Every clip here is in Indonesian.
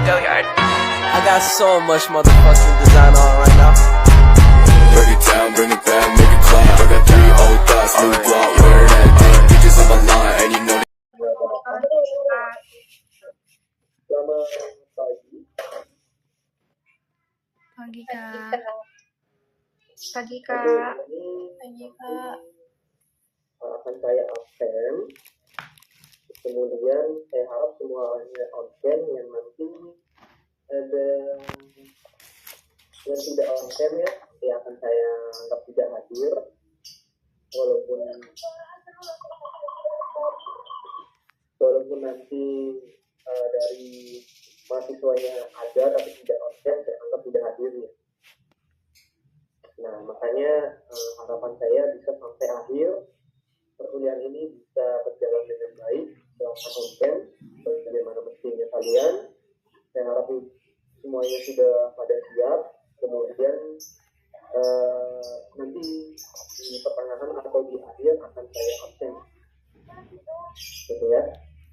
I got so much motherfucking design on right now. Break it down, bring it back, make it clap. I got 3 old thoughts, new block, where that day. Bitches on my line, and you know Pagi Kak. Pagi Kak. Pagi Kak. Akan saya absen, kemudian saya harap semuanya absen yang nanti ada yang tidak absen ya akan saya anggap tidak hadir, walaupun nanti dari mahasiswanya ada tapi tidak absen, saya anggap tidak hadir ya. Nah makanya harapan saya bisa sampai akhir perkuliahan ini bisa berjalan dengan baik selama konten bagaimana mestinya kalian. Saya harap semuanya sudah pada siap. Kemudian nanti di pertengahan atau di akhir akan saya absen, gitu ya.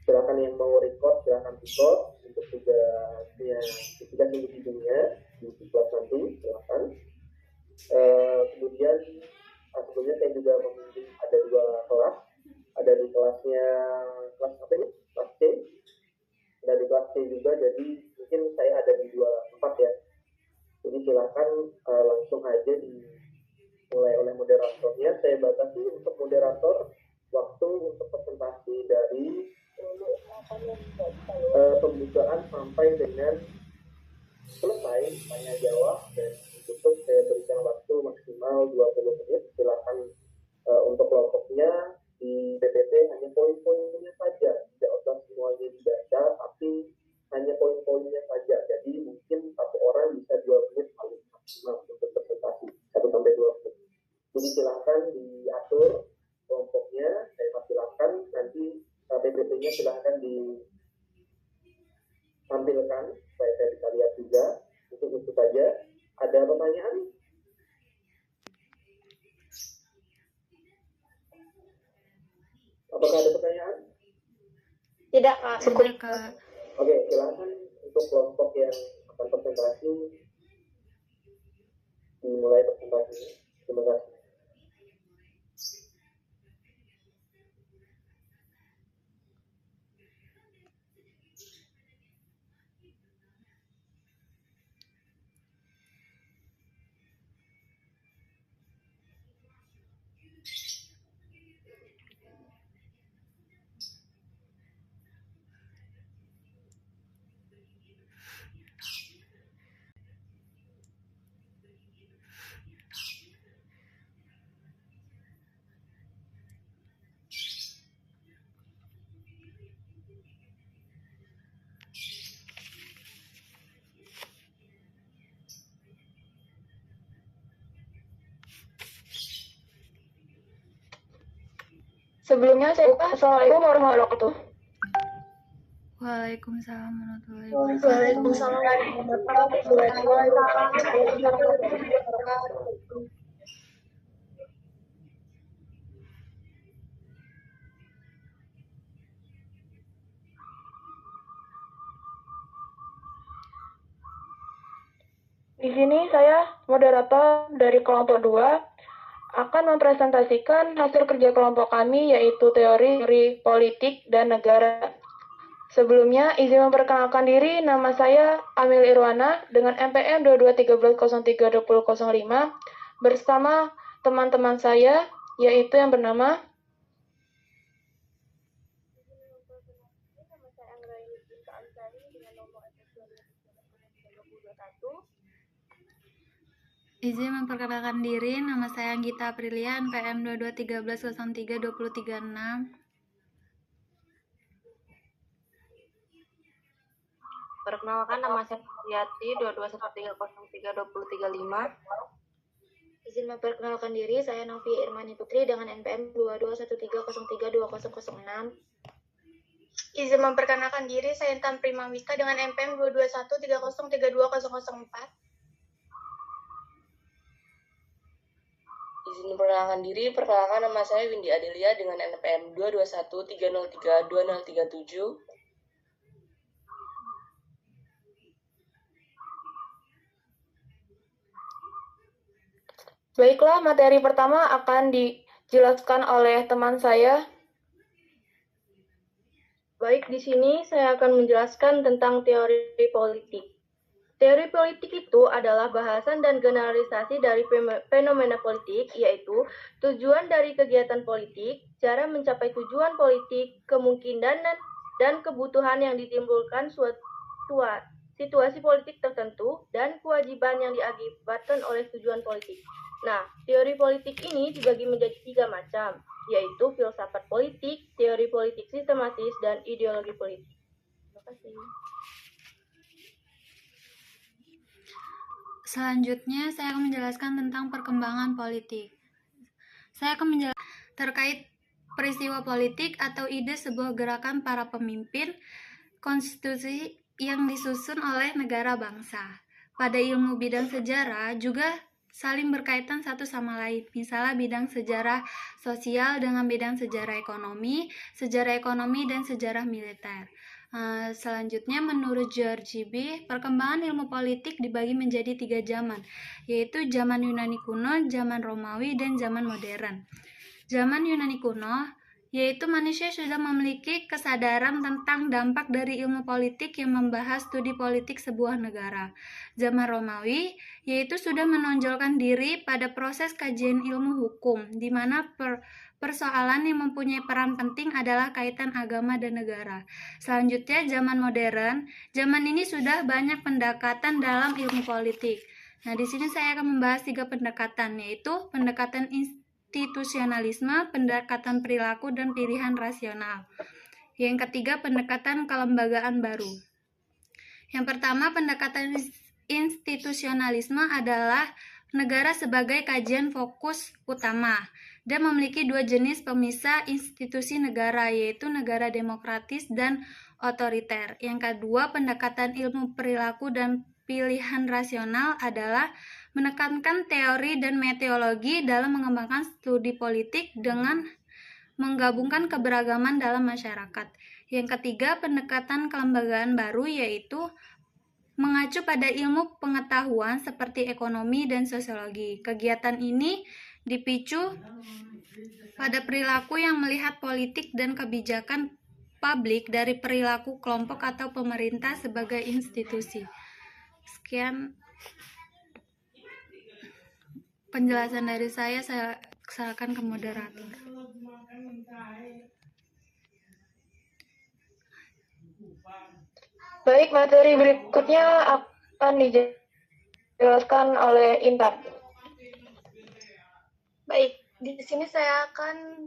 Silakan yang mau record silakan record untuk tugasnya ketika individunya di kelas nanti silakan. Kemudian sebelumnya saya juga memimpin ada 2 kelas, ada di kelas apa ini? Kelas C, ada di kelas C juga, jadi mungkin saya ada di 2 tempat ya. Jadi silakan langsung aja dimulai oleh moderatornya. Saya batasi untuk moderator waktu untuk presentasi dari pembukaan sampai dengan selesai tanya jawab, dan tutup saya berikan waktu maksimal 20 menit. Silakan untuk kelompoknya di PPT hanya poin-poinnya saja, tidak usah semuanya dibaca, tapi hanya poin-poinnya saja. Jadi mungkin satu orang bisa 2 menit paling maksimal untuk presentasi 1-2 menit. Jadi silakan diatur kelompoknya, saya persilakan nanti PPT-nya silakan ditampilkan supaya saya bisa lihat juga. Itu saja. Ada pertanyaan? Apakah ada pertanyaan? Tidak Kak. Tidak Kak. Oke, silakan untuk kelompok yang akan presentasi dimulai presentasinya. Terima kasih. Sebelumnya saya Assalamualaikum warahmatullahi wabarakatuh. Waalaikumsalam warahmatullahi wabarakatuh. Waalaikumsalam warahmatullahi wabarakatuh. Di sini saya moderator dari kelompok 2 akan mempresentasikan hasil kerja kelompok kami, yaitu teori politik dan negara. Sebelumnya, izin memperkenalkan diri, nama saya Amil Irwana dengan NPM 2213032005 bersama teman-teman saya, yaitu yang bernama Izin memperkenalkan diri, nama saya Anggita Aprilia, NPM 2213032036. Perkenalkan, nama saya Yati 2213032035. Izin memperkenalkan diri, saya Novi Irmani Putri dengan NPM 2213032006. Izin memperkenalkan diri, saya Intan Primawista dengan NPM 22130320004. Izin memperkenalkan diri, perkenalkan nama saya Windy Adelia dengan NPM 22130320037. Baiklah, materi pertama akan dijelaskan oleh teman saya. Baik, di sini saya akan menjelaskan tentang teori politik. Teori politik itu adalah bahasan dan generalisasi dari fenomena politik, yaitu tujuan dari kegiatan politik, cara mencapai tujuan politik, kemungkinan dan kebutuhan yang ditimbulkan suatu situasi politik tertentu, dan kewajiban yang diakibatkan oleh tujuan politik. Nah, teori politik ini dibagi menjadi 3 macam, yaitu filsafat politik, teori politik sistematis, dan ideologi politik. Terima kasih. Selanjutnya, saya akan menjelaskan tentang perkembangan politik. Saya akan menjelaskan terkait peristiwa politik atau ide sebuah gerakan para pemimpin konstitusi yang disusun oleh negara bangsa. Pada ilmu bidang sejarah juga saling berkaitan satu sama lain. Misalnya bidang sejarah sosial dengan bidang sejarah ekonomi dan sejarah militer. Selanjutnya, menurut George B., perkembangan ilmu politik dibagi menjadi 3 zaman, yaitu zaman Yunani kuno, zaman Romawi, dan zaman modern. Zaman Yunani kuno, yaitu manusia sudah memiliki kesadaran tentang dampak dari ilmu politik yang membahas studi politik sebuah negara. Zaman Romawi, yaitu sudah menonjolkan diri pada proses kajian ilmu hukum, di mana persoalan yang mempunyai peran penting adalah kaitan agama dan negara. Selanjutnya, zaman modern. Zaman ini sudah banyak pendekatan dalam ilmu politik. Nah, di sini saya akan membahas 3 pendekatan, yaitu pendekatan institusionalisme, pendekatan perilaku, dan pilihan rasional. Yang ketiga, pendekatan kelembagaan baru. Yang pertama, pendekatan institusionalisme adalah negara sebagai kajian fokus utama dan memiliki 2 jenis pemisah institusi negara, yaitu negara demokratis dan otoriter. Yang kedua, pendekatan ilmu perilaku dan pilihan rasional adalah menekankan teori dan metodologi dalam mengembangkan studi politik dengan menggabungkan keberagaman dalam masyarakat. Yang ketiga, pendekatan kelembagaan baru, yaitu mengacu pada ilmu pengetahuan seperti ekonomi dan sosiologi. Kegiatan ini dipicu pada perilaku yang melihat politik dan kebijakan publik dari perilaku kelompok atau pemerintah sebagai institusi. Sekian penjelasan dari saya serahkan ke moderator. Baik, materi berikutnya akan dijelaskan oleh Intan. Baik, di sini saya akan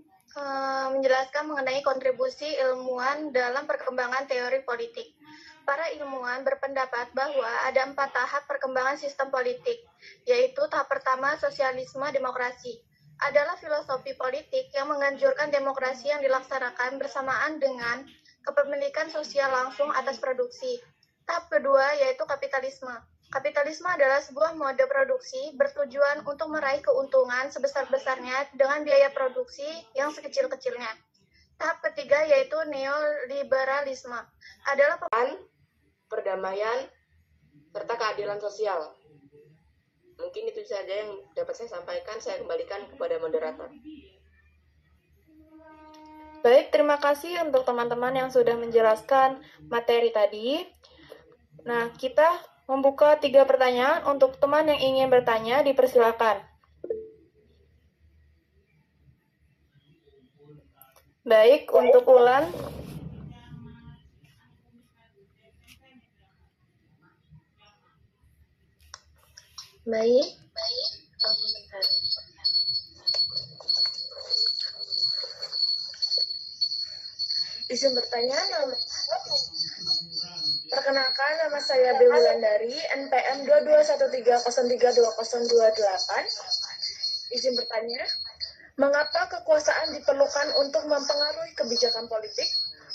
menjelaskan mengenai kontribusi ilmuwan dalam perkembangan teori politik. Para ilmuwan berpendapat bahwa ada 4 tahap perkembangan sistem politik, yaitu tahap pertama, sosialisme demokrasi. Adalah filosofi politik yang menganjurkan demokrasi yang dilaksanakan bersamaan dengan kepemilikan sosial langsung atas produksi. Tahap kedua yaitu kapitalisme. Kapitalisme adalah sebuah mode produksi bertujuan untuk meraih keuntungan sebesar-besarnya dengan biaya produksi yang sekecil-kecilnya. Tahap ketiga yaitu neoliberalisme. Adalah perdamaian, serta keadilan sosial. Mungkin itu saja yang dapat saya sampaikan. Saya kembalikan kepada moderator. Baik, terima kasih untuk teman-teman yang sudah menjelaskan materi tadi. Nah, kita membuka 3 pertanyaan. Untuk teman yang ingin bertanya, dipersilakan. Baik, untuk Ulan. Baik. Izin bertanya, perkenalkan nama saya B. Wulandari, NPM 2213032028. Izin bertanya, mengapa kekuasaan diperlukan untuk mempengaruhi kebijakan politik?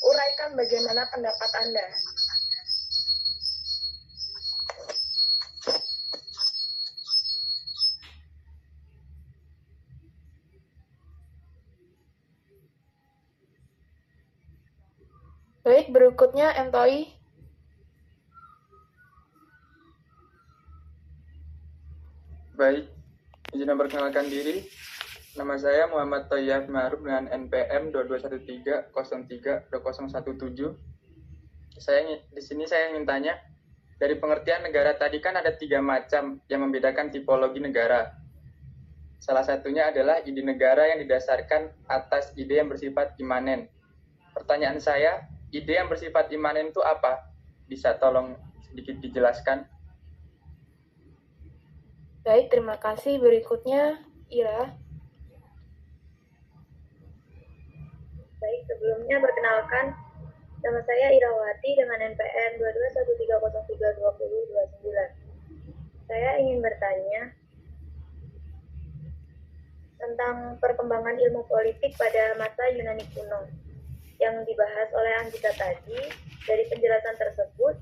Uraikan bagaimana pendapat Anda. Baik, berikutnya MTOI. Baik, Izin memperkenalkan diri. Nama saya Muhammad Thayyab Ma'ruf dengan NPM 2213032017. Di sini saya ingin tanya, dari pengertian negara tadi kan ada 3 macam yang membedakan tipologi negara. Salah satunya adalah ide negara yang didasarkan atas ide yang bersifat imanen. Pertanyaan saya, ide yang bersifat imanen itu apa? Bisa tolong sedikit dijelaskan? Baik, terima kasih. Berikutnya, Ira. Baik, sebelumnya perkenalkan, nama saya Irawati dengan NPM 2213032029. Saya ingin bertanya tentang perkembangan ilmu politik pada masa Yunani kuno. Yang dibahas oleh Anggita tadi, dari penjelasan tersebut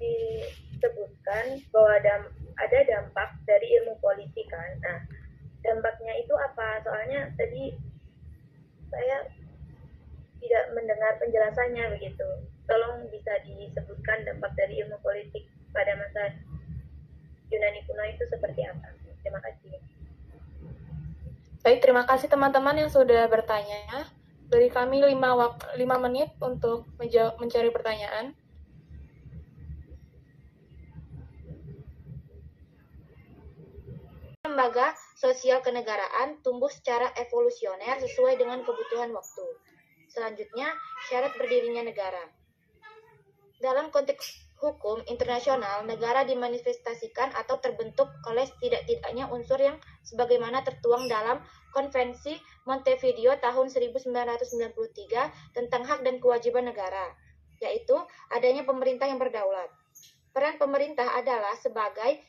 disebutkan bahwa ada dampak dari ilmu politik kan. Nah, dampaknya itu apa? Soalnya tadi saya tidak mendengar penjelasannya begitu. Tolong bisa disebutkan dampak dari ilmu politik pada masa Yunani kuno itu seperti apa? Terima kasih. Baik, terima kasih teman-teman yang sudah bertanya. Beri kami 5 menit untuk mencari pertanyaan. Lembaga sosial kenegaraan tumbuh secara evolusioner sesuai dengan kebutuhan waktu. Selanjutnya, syarat berdirinya negara. Dalam konteks hukum internasional, negara dimanifestasikan atau terbentuk oleh setidak-tidaknya unsur yang sebagaimana tertuang dalam Konvensi Montevideo tahun 1993 tentang hak dan kewajiban negara, yaitu adanya pemerintah yang berdaulat. Peran pemerintah adalah sebagai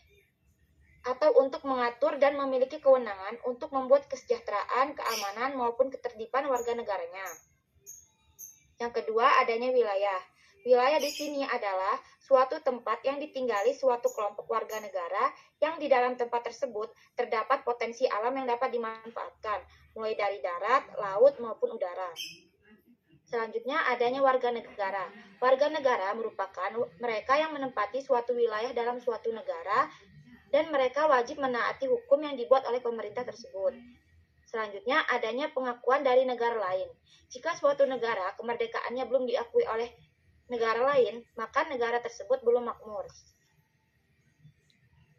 atau untuk mengatur dan memiliki kewenangan untuk membuat kesejahteraan, keamanan, maupun ketertiban warga negaranya. Yang kedua, adanya wilayah. Wilayah di sini adalah suatu tempat yang ditinggali suatu kelompok warga negara yang di dalam tempat tersebut terdapat potensi alam yang dapat dimanfaatkan, mulai dari darat, laut, maupun udara. Selanjutnya, adanya warga negara. Warga negara merupakan mereka yang menempati suatu wilayah dalam suatu negara dan mereka wajib menaati hukum yang dibuat oleh pemerintah tersebut. Selanjutnya, adanya pengakuan dari negara lain. Jika suatu negara kemerdekaannya belum diakui oleh negara lain, maka negara tersebut belum makmur.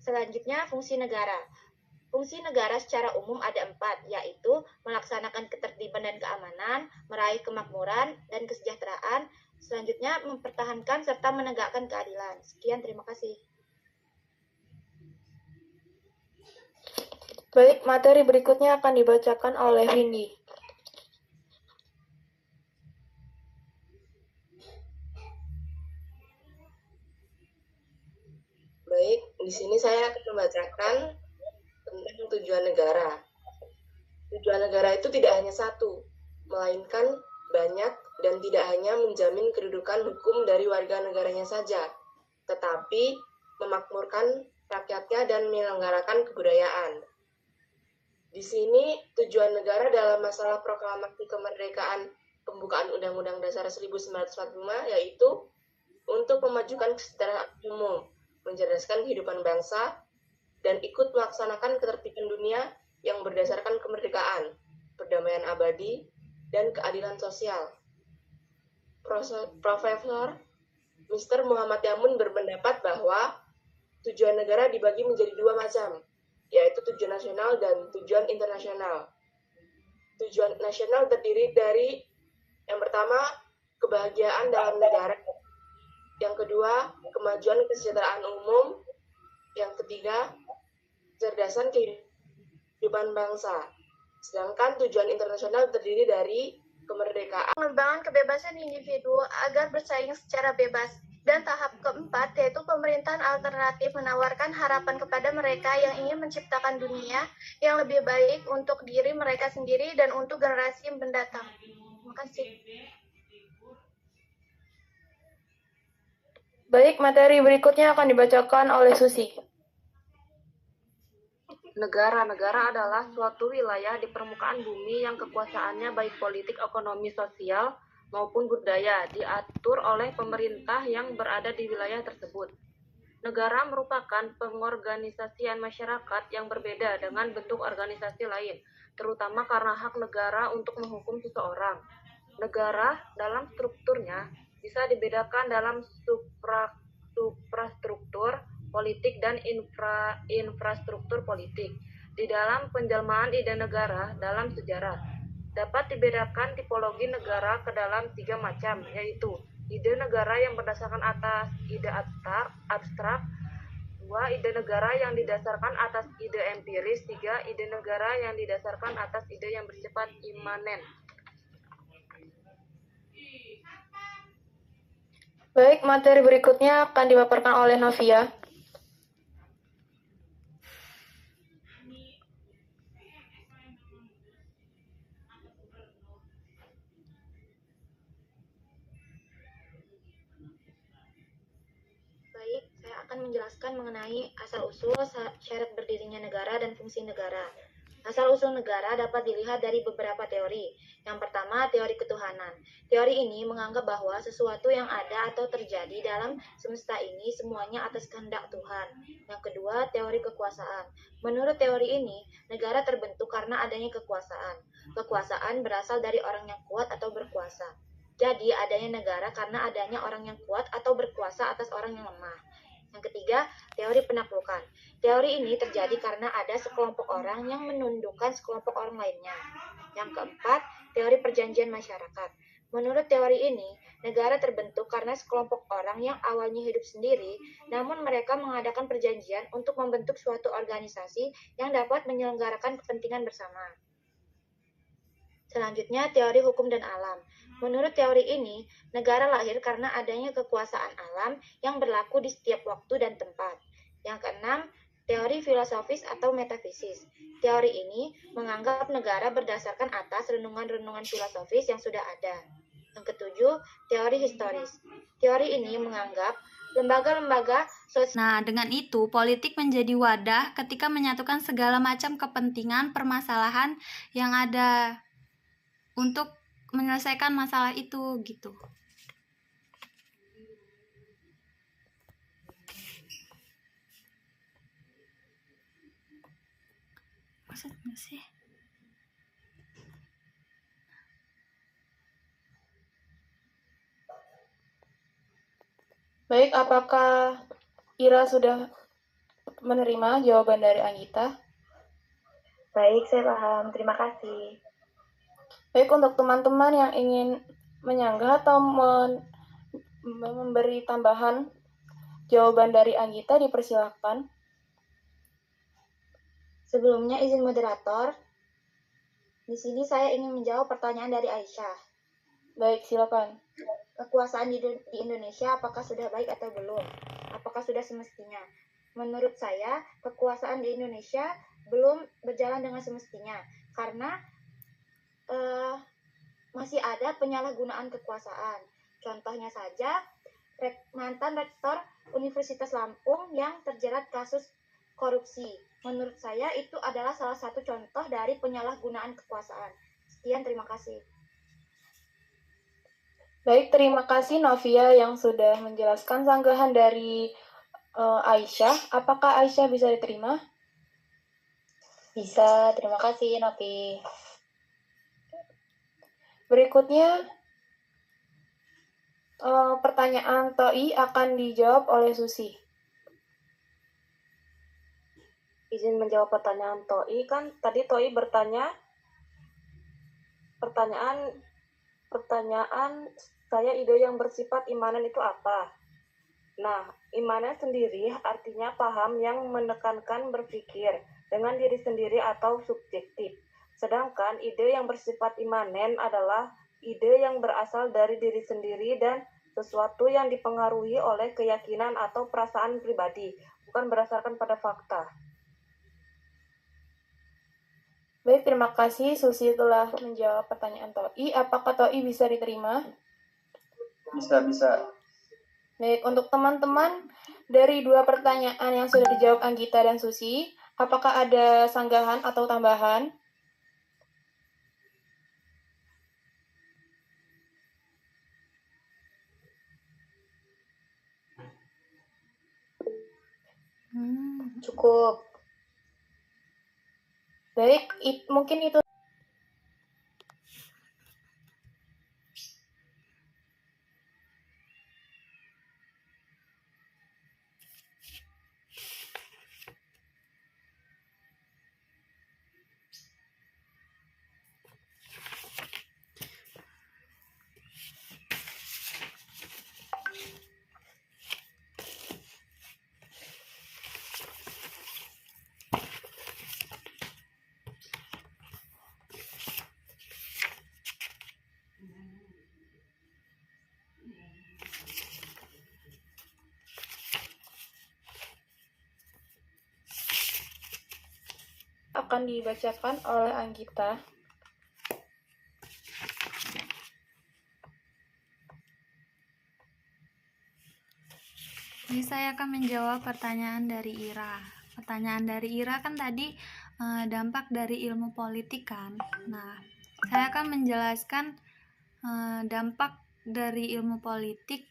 Selanjutnya, fungsi negara. Fungsi negara secara umum ada 4, yaitu melaksanakan ketertiban dan keamanan, meraih kemakmuran dan kesejahteraan, selanjutnya mempertahankan serta menegakkan keadilan. Sekian, terima kasih. Baik, materi berikutnya akan dibacakan oleh Windy. Baik, di sini saya akan membacakan tentang tujuan negara. Tujuan negara itu tidak hanya satu, melainkan banyak dan tidak hanya menjamin kedudukan hukum dari warga negaranya saja, tetapi memakmurkan rakyatnya dan menyelenggarakan kebudayaan. Di sini tujuan negara dalam masalah proklamasi kemerdekaan pembukaan Undang-Undang Dasar 1945 yaitu untuk memajukan kesejahteraan umum, mencerdaskan kehidupan bangsa, dan ikut melaksanakan ketertiban dunia yang berdasarkan kemerdekaan, perdamaian abadi, dan keadilan sosial. Profesor Mr. Muhammad Yamun berpendapat bahwa tujuan negara dibagi menjadi 2 macam, yaitu tujuan nasional dan tujuan internasional. Tujuan nasional terdiri dari yang pertama, kebahagiaan dalam negara. Yang kedua, kemajuan kesejahteraan umum. Yang ketiga, kecerdasan kehidupan bangsa. Sedangkan tujuan internasional terdiri dari kemerdekaan. Pengembangan kebebasan individu agar bersaing secara bebas. Dan tahap keempat, yaitu pemerintahan alternatif menawarkan harapan kepada mereka yang ingin menciptakan dunia yang lebih baik untuk diri mereka sendiri dan untuk generasi mendatang. Terima kasih. Baik, materi berikutnya akan dibacakan oleh Susi. Negara-negara adalah suatu wilayah di permukaan bumi yang kekuasaannya baik politik, ekonomi, sosial, maupun budaya diatur oleh pemerintah yang berada di wilayah tersebut. Negara merupakan pengorganisasian masyarakat yang berbeda dengan bentuk organisasi lain, terutama karena hak negara untuk menghukum seseorang. Negara dalam strukturnya bisa dibedakan dalam suprastruktur politik dan infrastruktur politik. Di dalam penjelmaan ide negara dalam sejarah, dapat dibedakan tipologi negara ke dalam 3 macam, yaitu ide negara yang berdasarkan atas ide abstrak, 2. Ide negara yang didasarkan atas ide empiris, 3. Ide negara yang didasarkan atas ide yang bersifat imanen. Baik, materi berikutnya akan dipaparkan oleh Novia. Baik, saya akan menjelaskan mengenai asal-usul, syarat berdirinya negara, dan fungsi negara. Asal-usul negara dapat dilihat dari beberapa teori. Yang pertama, teori ketuhanan. Teori ini menganggap bahwa sesuatu yang ada atau terjadi dalam semesta ini semuanya atas kehendak Tuhan. Yang kedua, teori kekuasaan. Menurut teori ini, negara terbentuk karena adanya kekuasaan. Kekuasaan berasal dari orang yang kuat atau berkuasa. Jadi, adanya negara karena adanya orang yang kuat atau berkuasa atas orang yang lemah. Yang ketiga, teori penaklukan. Teori ini terjadi karena ada sekelompok orang yang menundukkan sekelompok orang lainnya. Yang keempat, teori perjanjian masyarakat. Menurut teori ini, negara terbentuk karena sekelompok orang yang awalnya hidup sendiri, namun mereka mengadakan perjanjian untuk membentuk suatu organisasi yang dapat menyelenggarakan kepentingan bersama. Selanjutnya, teori hukum dan alam. Menurut teori ini, negara lahir karena adanya kekuasaan alam yang berlaku di setiap waktu dan tempat. Yang keenam, teori filosofis atau metafisis. Teori ini menganggap negara berdasarkan atas renungan-renungan filosofis yang sudah ada. Yang ketujuh, teori historis. Teori ini menganggap lembaga-lembaga sosial. Nah, dengan itu, politik menjadi wadah ketika menyatukan segala macam kepentingan permasalahan yang ada untuk menyelesaikan masalah itu gitu. Maksudnya sih? Baik, apakah Ira sudah menerima jawaban dari Anggita? Baik, saya paham. Terima kasih. Baik, untuk teman-teman yang ingin menyanggah atau memberi tambahan jawaban dari Anggita, dipersilakan. Sebelumnya izin moderator, di sini saya ingin menjawab pertanyaan dari Aisyah. Baik, silakan. Kekuasaan di Indonesia apakah sudah baik atau belum? Apakah sudah semestinya? Menurut saya, kekuasaan di Indonesia belum berjalan dengan semestinya karena masih ada penyalahgunaan kekuasaan. Contohnya saja, mantan rektor Universitas Lampung yang terjerat kasus korupsi. Menurut saya itu adalah salah satu contoh dari penyalahgunaan kekuasaan. Sekian, terima kasih. Baik, terima kasih Novia yang sudah menjelaskan sanggahan dari Aisyah. Apakah Aisyah bisa diterima? Bisa, terima kasih Novi. Berikutnya, pertanyaan Toi akan dijawab oleh Susi. Izin menjawab pertanyaan Toi, kan tadi Toi bertanya pertanyaan saya ide yang bersifat imanen itu apa? Nah, imanen sendiri artinya paham yang menekankan berpikir dengan diri sendiri atau subjektif. Sedangkan ide yang bersifat imanen adalah ide yang berasal dari diri sendiri dan sesuatu yang dipengaruhi oleh keyakinan atau perasaan pribadi, bukan berdasarkan pada fakta. Baik, terima kasih Susi telah menjawab pertanyaan Toi. Apakah Toi bisa diterima? Bisa. Baik, untuk teman-teman, dari dua pertanyaan yang sudah dijawab Anggita dan Susi, apakah ada sanggahan atau tambahan? Cukup. Baik, mungkin itu. Akan dibacakan oleh Anggita. Jadi saya akan menjawab pertanyaan dari Ira. Pertanyaan dari Ira kan tadi dampak dari ilmu politik kan. Nah, saya akan menjelaskan dampak dari ilmu politik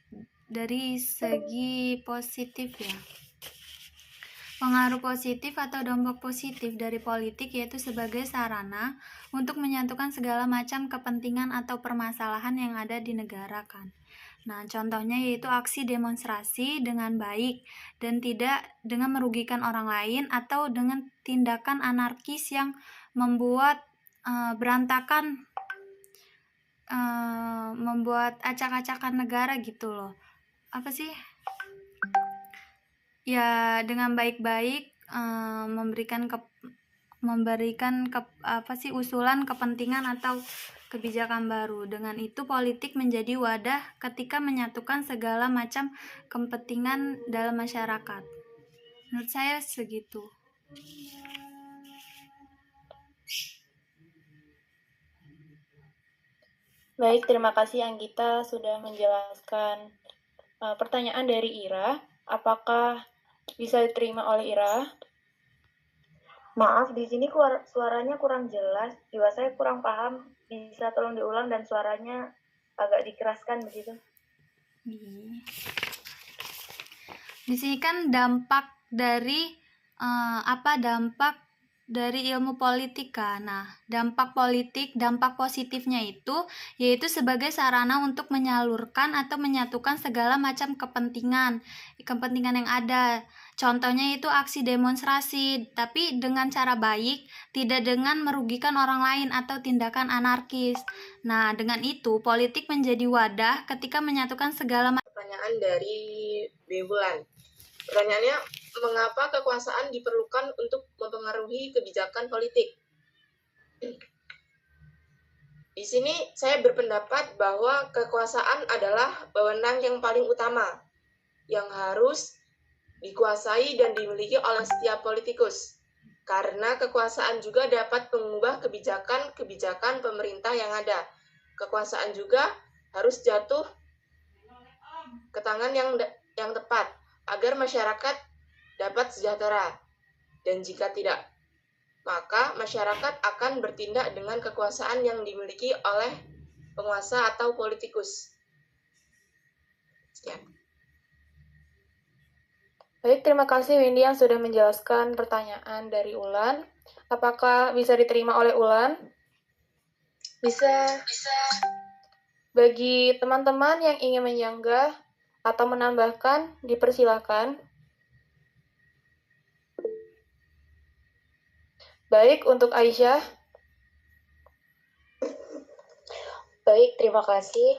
dari segi positif ya. Pengaruh positif atau dampak positif dari politik yaitu sebagai sarana untuk menyatukan segala macam kepentingan atau permasalahan yang ada di negara kan. Nah, contohnya yaitu aksi demonstrasi dengan baik dan tidak dengan merugikan orang lain atau dengan tindakan anarkis yang membuat berantakan, membuat acak-acakan negara gitu loh. Apa sih? Ya, dengan baik-baik memberikan usulan kepentingan atau kebijakan baru. Dengan itu politik menjadi wadah ketika menyatukan segala macam kepentingan dalam masyarakat. Menurut saya segitu. Baik, terima kasih Anggita sudah menjelaskan pertanyaan dari Ira. Apakah bisa diterima oleh Ira? Maaf, di sini suaranya kurang jelas. Jiwa saya kurang paham. Bisa tolong diulang dan suaranya agak dikeraskan begitu. Di sini kan dampak dari dampak dari ilmu politika. Nah, dampak positifnya itu yaitu sebagai sarana untuk menyalurkan atau menyatukan segala macam kepentingan yang ada. Contohnya itu aksi demonstrasi, tapi dengan cara baik, tidak dengan merugikan orang lain atau tindakan anarkis. Nah, dengan itu politik menjadi wadah ketika menyatukan segala macam. Pertanyaan dari Bebulan. Pertanyaannya, mengapa kekuasaan diperlukan untuk mempengaruhi kebijakan politik? Di sini saya berpendapat bahwa kekuasaan adalah wewenang yang paling utama yang harus dikuasai dan dimiliki oleh setiap politikus. Karena kekuasaan juga dapat mengubah kebijakan pemerintah yang ada. Kekuasaan juga harus jatuh ke tangan yang tepat agar masyarakat dapat sejahtera. Dan jika tidak, maka masyarakat akan bertindak dengan kekuasaan yang dimiliki oleh penguasa atau politikus. Sekian. Baik, terima kasih Windy yang sudah menjelaskan pertanyaan dari Ulan. Apakah bisa diterima oleh Ulan? Bisa. Bagi teman-teman yang ingin menyanggah atau menambahkan, dipersilakan. Baik, untuk Aisyah. Baik, terima kasih.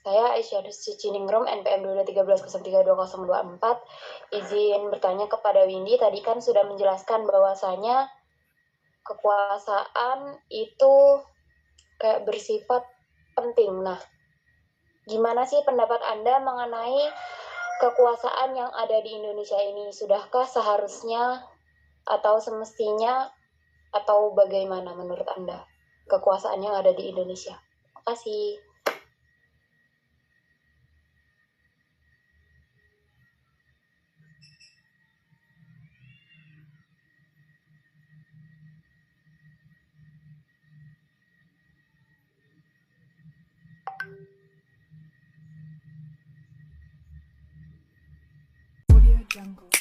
Saya Aisyah Ciciningrum, NPM 2213032024. Izin bertanya kepada Windy, tadi kan sudah menjelaskan bahwasanya kekuasaan itu kayak bersifat penting. Nah, gimana sih pendapat Anda mengenai kekuasaan yang ada di Indonesia ini? Sudahkah seharusnya atau semestinya atau bagaimana menurut Anda kekuasaan yang ada di Indonesia? Terima kasih. Audio Jungle.